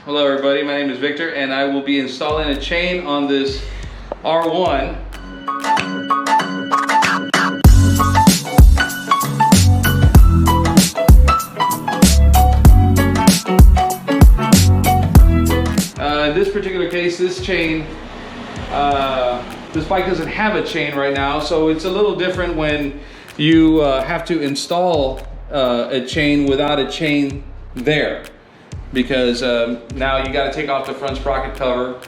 Hello everybody, my name is Victor and I will be installing a chain on this R1. In this particular case, this chain, this bike doesn't have a chain right now, so it's a little different when you have to install a chain without a chain there, because now you got to take off the front sprocket cover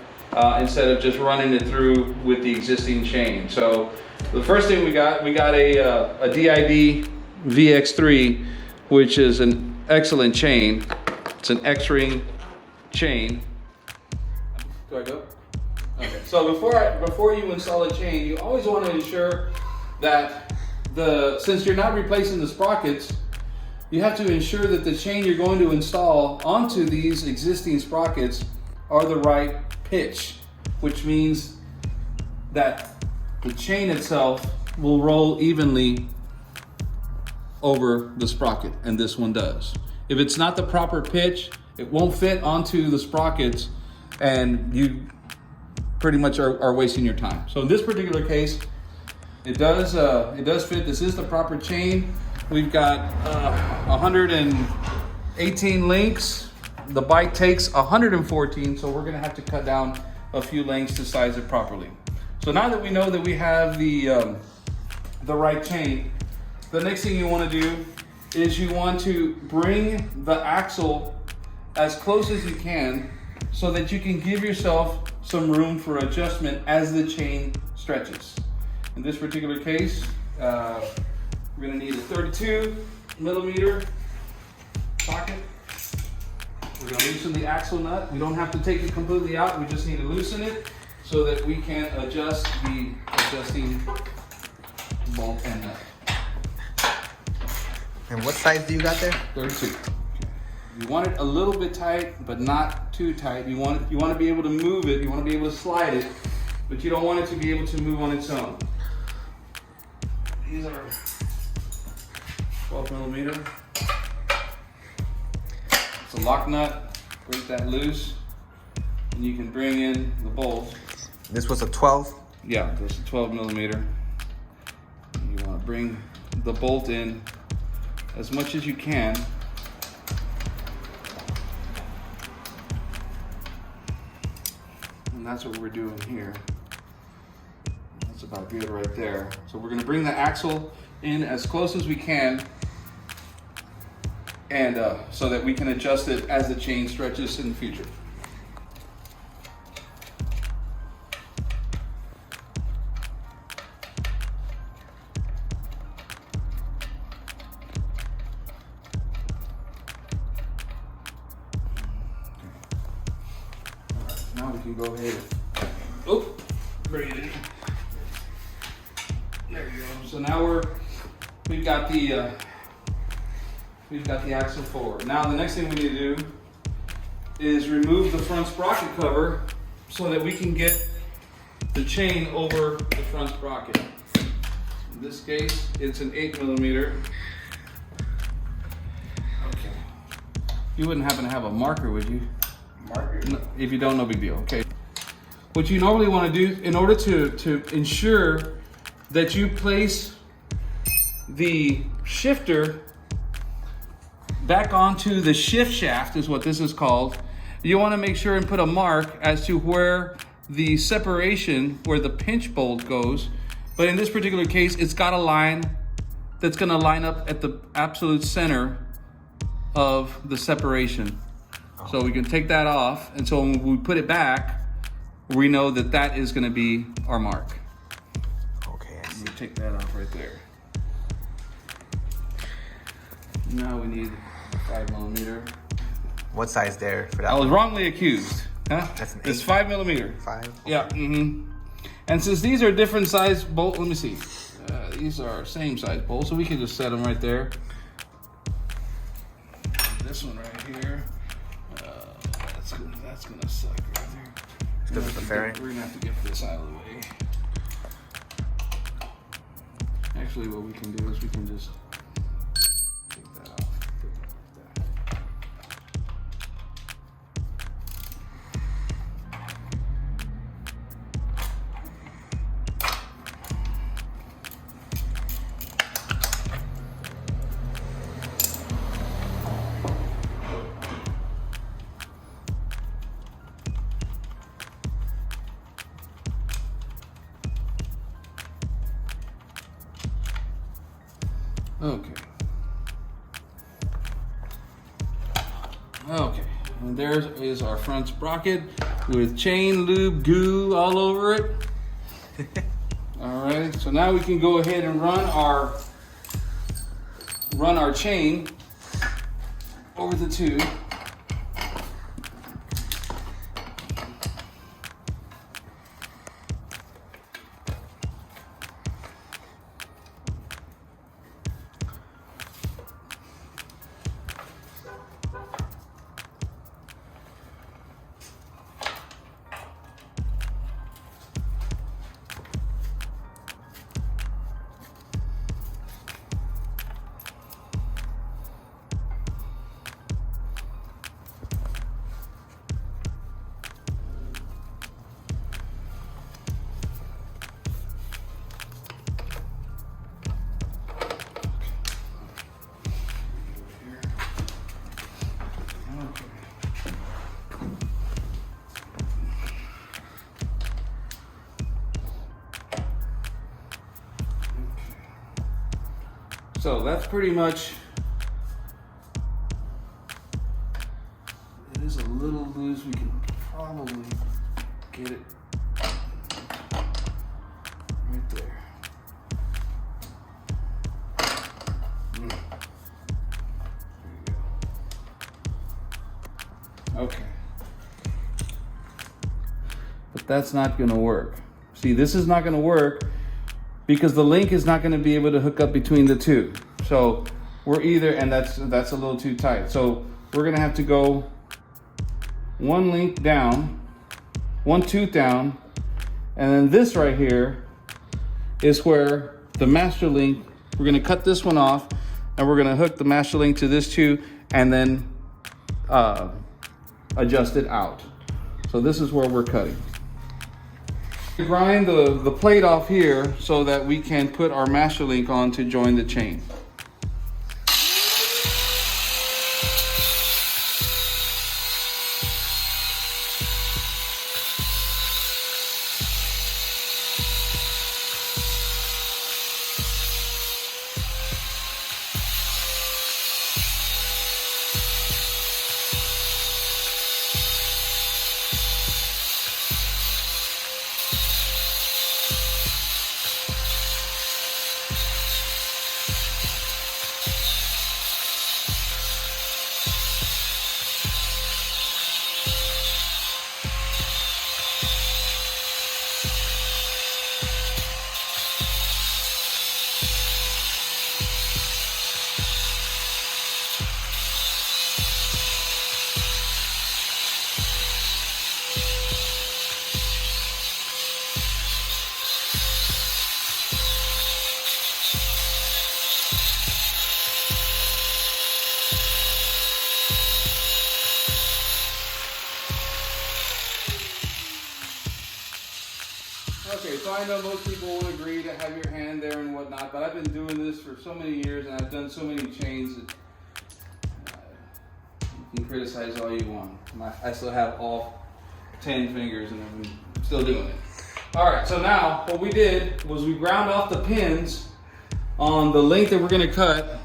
instead of just running it through with the existing chain. So the first thing we got a D.I.D VX3, which is an excellent chain. It's an X-ring chain. Do I go? Okay. So before you install a chain, you always want to ensure that since you're not replacing the sprockets, you have to ensure that the chain you're going to install onto these existing sprockets are the right pitch, which means that the chain itself will roll evenly over the sprocket, and this one does. If it's not the proper pitch, it won't fit onto the sprockets, and you pretty much are wasting your time. So in this particular case, it does fit. This is the proper chain. We've got 118 links. The bike takes 114, so we're gonna have to cut down a few lengths to size it properly. So now that we know that we have the right chain, the next thing you wanna do is you want to bring the axle as close as you can so that you can give yourself some room for adjustment as the chain stretches. In this particular case, we're gonna need a 32mm socket. We're gonna loosen the axle nut. We don't have to take it completely out, we just need to loosen it so that we can adjust the adjusting bolt and nut. And what size do you got there? 32. You want it a little bit tight, but not too tight. You want to be able to move it. You want to be able to slide it, but you don't want it to be able to move on its own. These are 12mm. It's a lock nut. Break that loose, and you can bring in the bolt. This was a 12? Yeah, this is 12mm. You want to bring the bolt in as much as you can. And that's what we're doing here. That's about good right there. So we're gonna bring the axle in as close as we can, and so that we can adjust it as the chain stretches in the future. Now we can go ahead. Oh, bring it in. There you go. So now we've got the axle forward. Now the next thing we need to do is remove the front sprocket cover so that we can get the chain over the front sprocket. In this case, it's an 8mm. Okay. You wouldn't happen to have a marker, would you? No, if you don't, no big deal. Okay. What you normally want to do in order to ensure that you place the shifter back onto the shift shaft is what this is called. You want to make sure and put a mark as to where the separation, where the pinch bolt goes. But in this particular case, it's got a line that's going to line up at the absolute center of the separation. So we can take that off, and so when we put it back, we know that that is going to be our mark. Okay, I see. We take that off right there. Now we need a 5mm. What size there for that? I was wrongly accused. Huh? That's an It's 8. 5mm. 5? Okay. Yeah. And since these are different size bolts, let me see. These are same size bolts, so we can just set them right there. This one right here. That's gonna suck right there. Because of the fairing? We're gonna have to get this out of the way. Actually, what we can do is we can just take that off. Okay. Okay, and there is our front sprocket with chain lube goo all over it. All right, so now we can go ahead and run our chain over the tube. So that's pretty much, it is a little loose. We can probably get it right there. There you go. Okay. But that's not gonna work. See, this is not gonna work because the link is not going to be able to hook up between the two. So we're either, and that's a little too tight. So we're going to have to go one link down, one tooth down, and then this right here is where the master link, we're going to cut this one off and we're going to hook the master link to this too and then adjust it out. So this is where we're cutting. Grind the plate off here so that we can put our master link on to join the chain. Okay, so I know most people won't agree to have your hand there and whatnot, but I've been doing this for so many years and I've done so many chains that you can criticize all you want. I still have all 10 fingers and I'm still doing it. All right, so now what we did was we ground off the pins on the length that we're gonna cut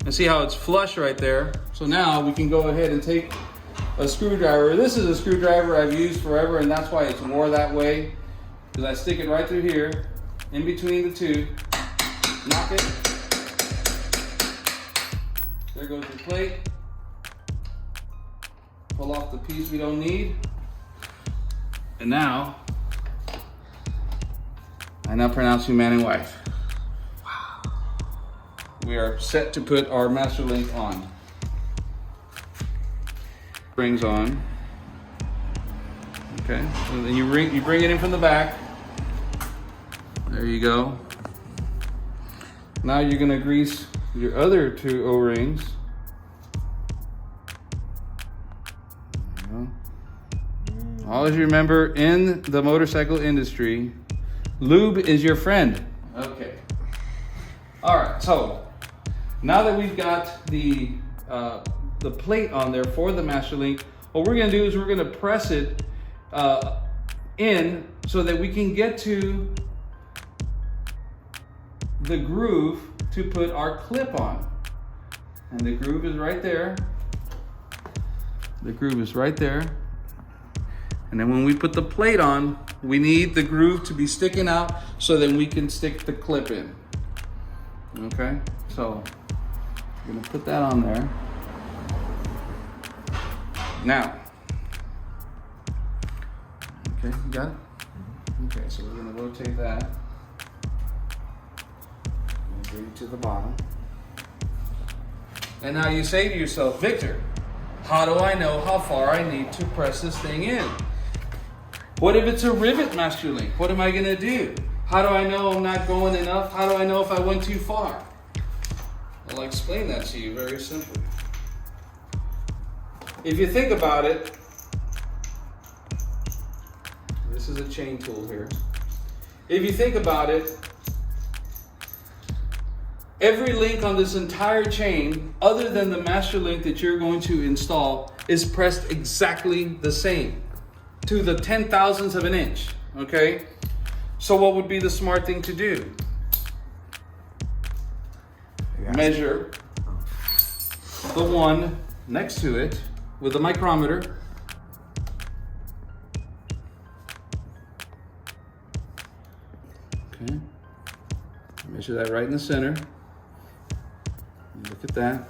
and see how it's flush right there. So now we can go ahead and take a screwdriver. This is a screwdriver I've used forever and that's why it's more that way. Because I stick it right through here, in between the two, knock it. There goes the plate. Pull off the piece we don't need. And now, I now pronounce you man and wife. Wow. We are set to put our master link on. Springs on. Okay, so then you bring it in from the back. There you go. Now you're gonna grease your other two O-rings. Always remember, in the motorcycle industry, lube is your friend. Okay. All right, so now that we've got the plate on there for the master link, what we're gonna do is we're gonna press it in so that we can get to the groove to put our clip on. And the groove is right there. The groove is right there. And then when we put the plate on, we need the groove to be sticking out so then we can stick the clip in. Okay, so I'm gonna put that on there. Now, okay, you got it? Okay, so we're gonna rotate that. And bring it to the bottom. And now you say to yourself, Victor, how do I know how far I need to press this thing in? What if it's a rivet master link? What am I gonna do? How do I know I'm not going enough? How do I know if I went too far? I'll explain that to you very simply. If you think about it, this is a chain tool here. If you think about it, every link on this entire chain, other than the master link that you're going to install, is pressed exactly the same, to the 10,000ths of an inch, okay? So what would be the smart thing to do? Measure the one next to it with a micrometer. Okay, measure that right in the center. Look at that.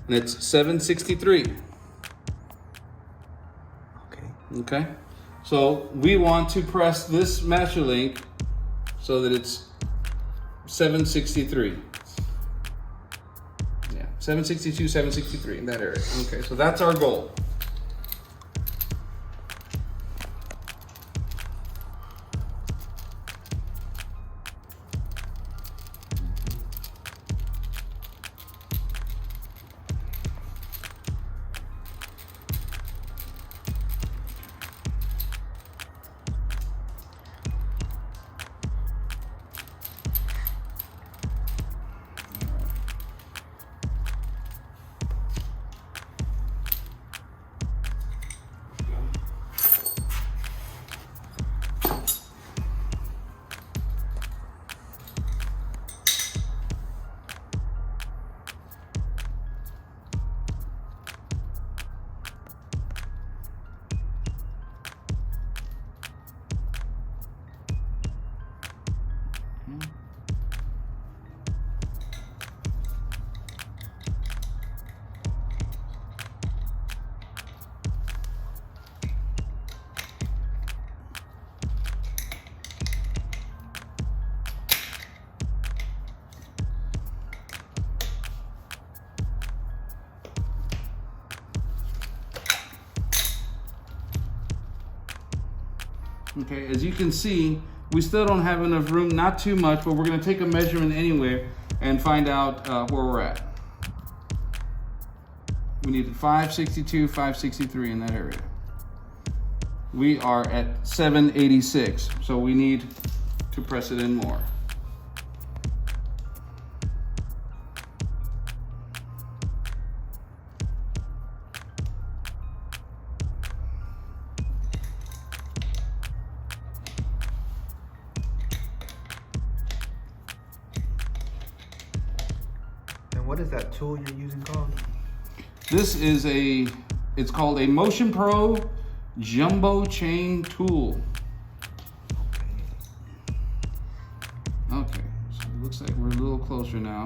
And it's 763. Okay, so we want to press this master link so that it's 763. Yeah, 762, 763 in that area. Okay, so that's our goal. Okay, as you can see, we still don't have enough room, not too much, but we're gonna take a measurement anyway and find out where we're at. We needed 562, 563 in that area. We are at 786, so we need to press it in more. What is that tool you're using called? This is it's called a Motion Pro Jumbo Chain Tool. Okay, so it looks like we're a little closer now.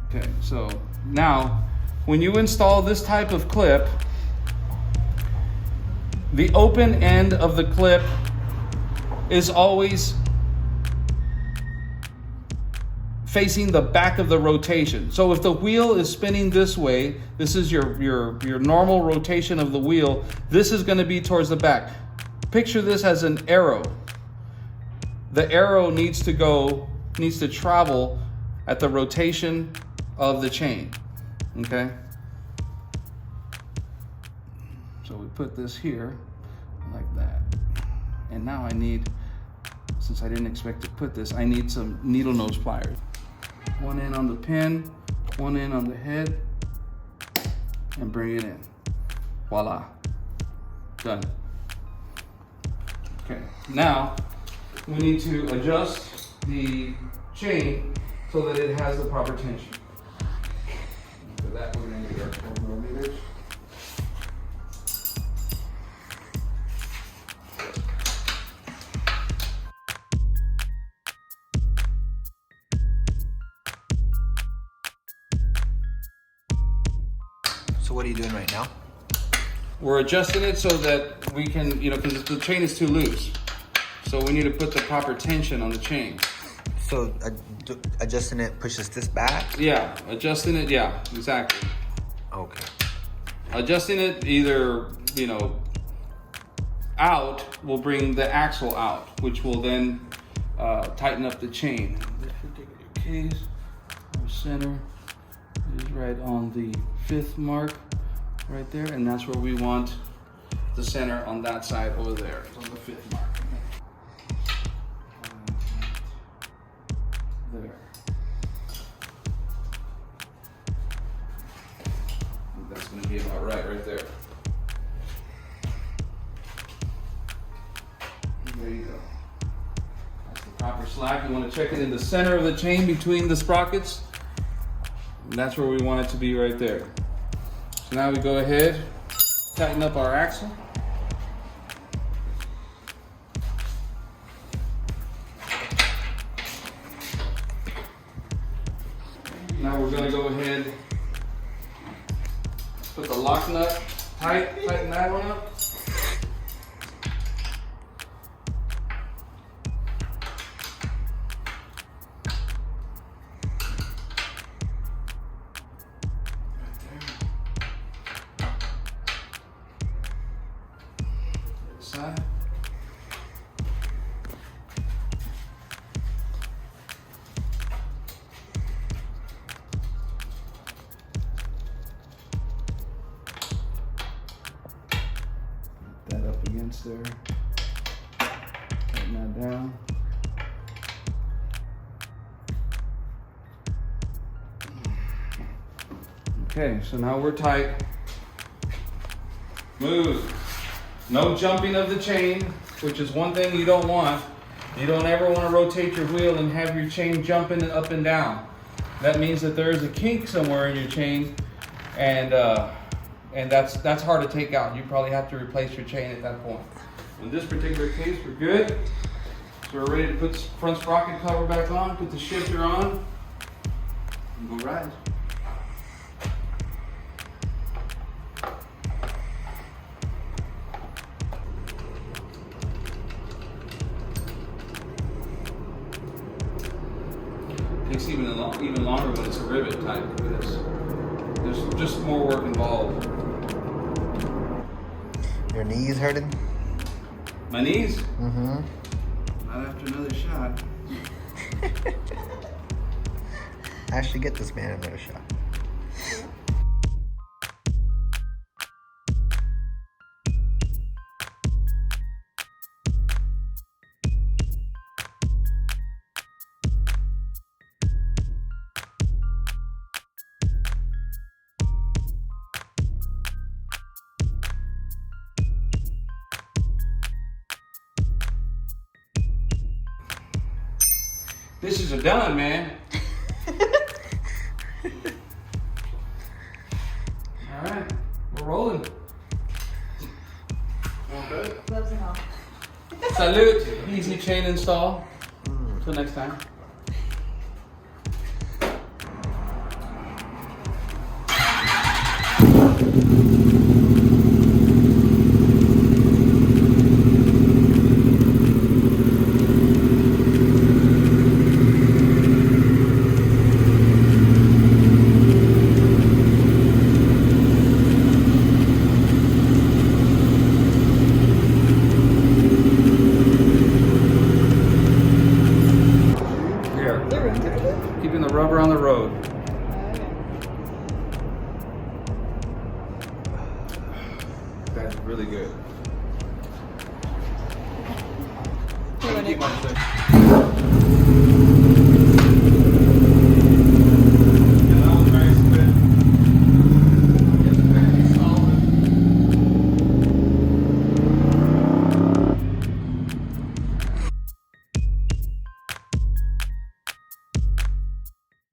Okay, so now when you install this type of clip, the open end of the clip is always facing the back of the rotation. So if the wheel is spinning this way, this is your normal rotation of the wheel, this is gonna be towards the back. Picture this as an arrow. The arrow needs to travel at the rotation of the chain, okay? So we put this here like that. And now I need, since I didn't expect to put this, I need some needle nose pliers. One end on the pin, one end on the head, and bring it in. Voila, done. Okay, now we need to adjust the chain so that it has the proper tension. For that, we're going to need our 12 millimeters. So what are you doing right now? We're adjusting it so that we can, because the chain is too loose. So we need to put the proper tension on the chain. So adjusting it pushes this back? Yeah, adjusting it, yeah, exactly. Okay. Adjusting it either, out will bring the axle out, which will then tighten up the chain. This particular case, our center is right on the 5th mark, right there, and that's where we want the center on that side over there. It's on the 5th mark. There. I think that's going to be about right there. There you go. That's the proper slack. You want to check it in the center of the chain between the sprockets. And that's where we want it to be right there. So now we go ahead, tighten up our axle. Now we're going to go ahead, put the lock nut tighten that one up. Side. That up against there. Tighten that down. Okay, so now we're tight. Move. No jumping of the chain, which is one thing you don't want. You don't ever want to rotate your wheel and have your chain jumping up and down. That means that there is a kink somewhere in your chain, and that's hard to take out. You probably have to replace your chain at that point. In this particular case, we're good. So we're ready to put the front sprocket cover back on, put the shifter on, and go ride. Takes even longer when it's a rivet type, because there's just more work involved. Your knees hurting? My knees? Mm-hmm. Not after another shot. I should get this man another shot. This is a done, man. All right, we're rolling. Okay. Gloves and all. Salute. Easy chain install. Till next time. Keeping the rubber on the road. That's really good. Okay.